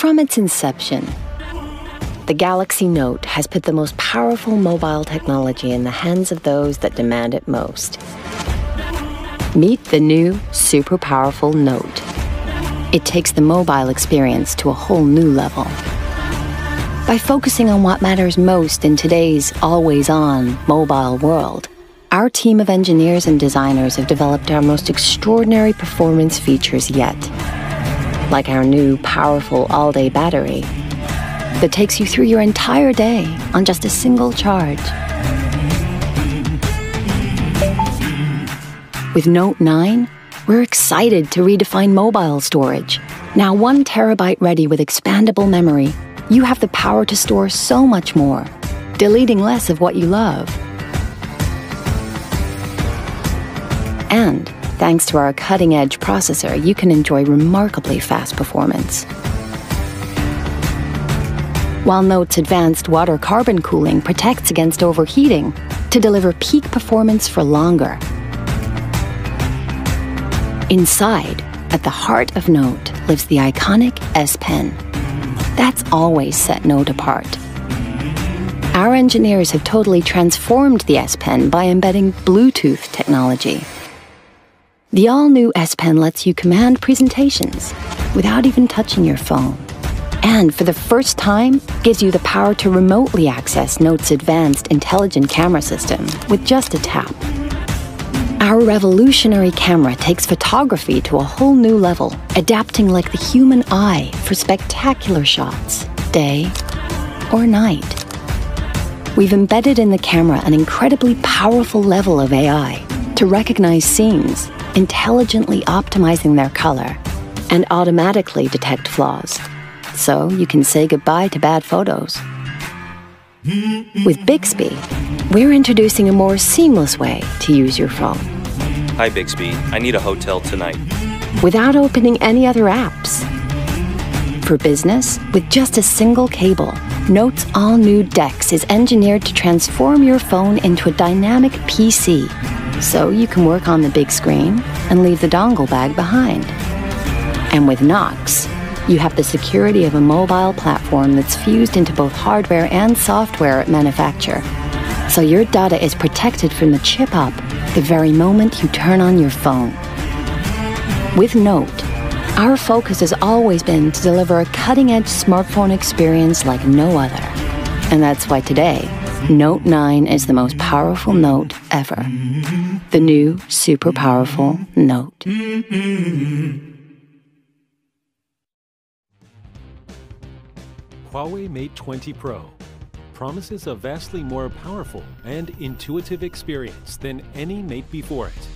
From its inception, the Galaxy Note has put the most powerful mobile technology in the hands of those that demand it most. Meet the new, super powerful Note. It takes the mobile experience to a whole new level. By focusing on what matters most in today's always-on mobile world, our team of engineers and designers have developed our most extraordinary performance features yet, like our new powerful all-day battery that takes you through your entire day on just a single charge. With Note 9, we're excited to redefine mobile storage. Now 1 terabyte ready with expandable memory, you have the power to store so much more, deleting less of what you love. And thanks to our cutting-edge processor, you can enjoy remarkably fast performance. While Note's advanced water carbon cooling protects against overheating to deliver peak performance for longer. Inside, at the heart of Note, lives the iconic S Pen. That's always set Note apart. Our engineers have totally transformed the S Pen by embedding Bluetooth technology. The all-new S Pen lets you command presentations without even touching your phone. And for the first time, gives you the power to remotely access Note's advanced intelligent camera system with just a tap. Our revolutionary camera takes photography to a whole new level, adapting like the human eye for spectacular shots, day or night. We've embedded in the camera an incredibly powerful level of AI to recognize scenes, intelligently optimizing their color, and automatically detect flaws. So you can say goodbye to bad photos. With Bixby, we're introducing a more seamless way to use your phone. Hi Bixby, I need a hotel tonight. Without opening any other apps. For business, with just a single cable, Note's all-new DeX is engineered to transform your phone into a dynamic PC, so you can work on the big screen and leave the dongle bag behind. And with Knox, you have the security of a mobile platform that's fused into both hardware and software at manufacture. So your data is protected from the chip up the very moment you turn on your phone. With Note, our focus has always been to deliver a cutting-edge smartphone experience like no other. And that's why today, Note 9 is the most powerful Note ever. The new super powerful Note. Huawei Mate 20 Pro promises a vastly more powerful and intuitive experience than any Mate before it.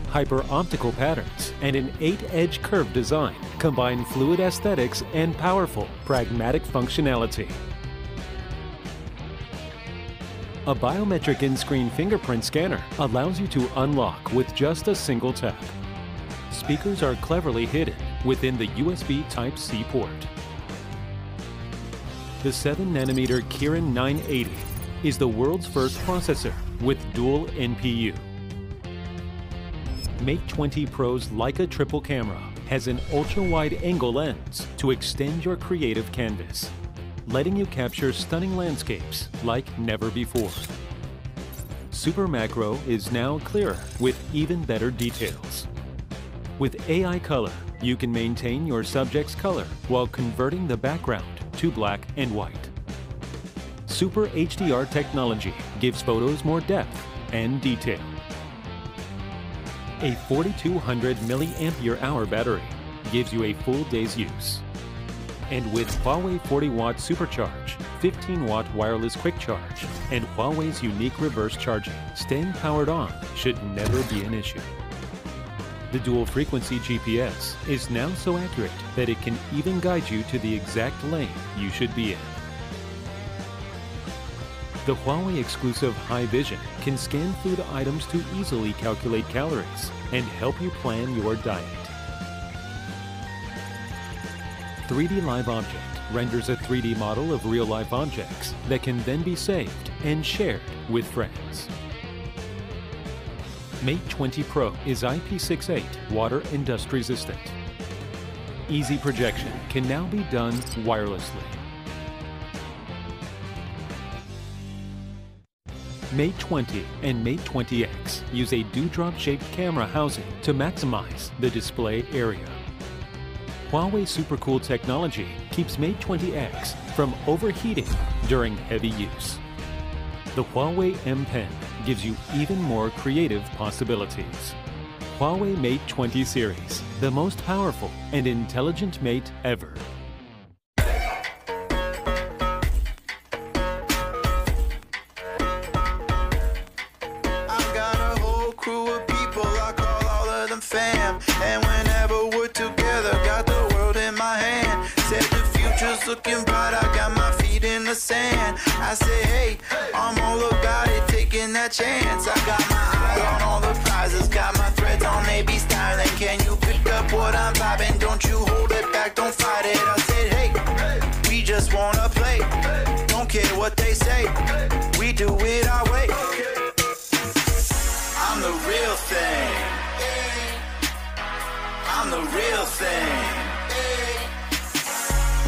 Hyper-optical patterns and an 8-edge curved design combine fluid aesthetics and powerful, pragmatic functionality. A biometric in-screen fingerprint scanner allows you to unlock with just a single tap. Speakers are cleverly hidden within the USB Type-C port. The 7nm Kirin 980 is the world's first processor with dual NPU. Mate 20 Pro's Leica triple camera has an ultra-wide angle lens to extend your creative canvas, letting you capture stunning landscapes like never before. Super Macro is now clearer with even better details. With AI Color, you can maintain your subject's color while converting the background to black and white. Super HDR technology gives photos more depth and detail. A 4200 mAh battery gives you a full day's use. And with Huawei 40-watt Supercharge, 15-watt wireless quick charge, and Huawei's unique reverse charging, staying powered on should never be an issue. The dual-frequency GPS is now so accurate that it can even guide you to the exact lane you should be in. The Huawei exclusive High Vision can scan food items to easily calculate calories and help you plan your diet. 3D Live Object renders a 3D model of real-life objects that can then be saved and shared with friends. Mate 20 Pro is IP68 water and dust resistant. easy projection can now be done wirelessly. Mate 20 and Mate 20X use a dewdrop-shaped camera housing to maximize the display area. Huawei SuperCool technology keeps Mate 20X from overheating during heavy use. The Huawei M Pen gives you even more creative possibilities. Huawei Mate 20 series, the most powerful and intelligent mate ever. Fam, and whenever we're together, got the world in my hand. Said the future's looking bright, I got my feet in the sand. I say, hey, I'm all about it, taking that chance. I got my eye on all the prizes, got my threads on, they be styling. Can you pick up what I'm vibing? Don't you hold it back, don't fight it. I said, hey, we just wanna play. Don't care what they say, we do it our way. I'm the real thing. I'm the real thing.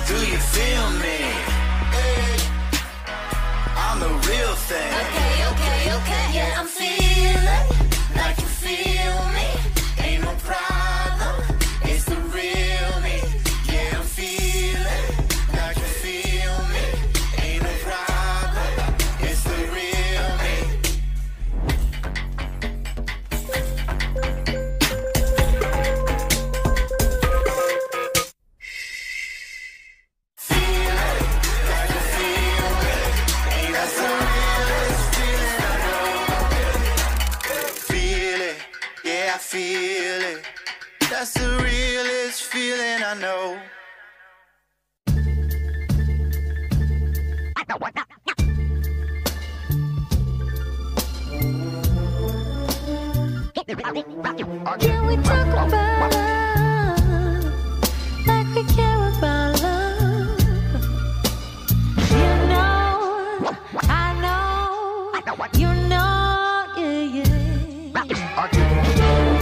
Do you feel me? I'm the real thing. Okay. Yeah, I'm feeling like you feel me. Ain't no problem. It's the real me. Yeah, I'm feeling like you feel me. Ain't no problem. It's the real me. I feel it. That's the realest feeling I know. Can we talk about love like we care about love? You know, I know, you know, yeah.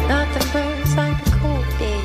Nothing burns like a cold day.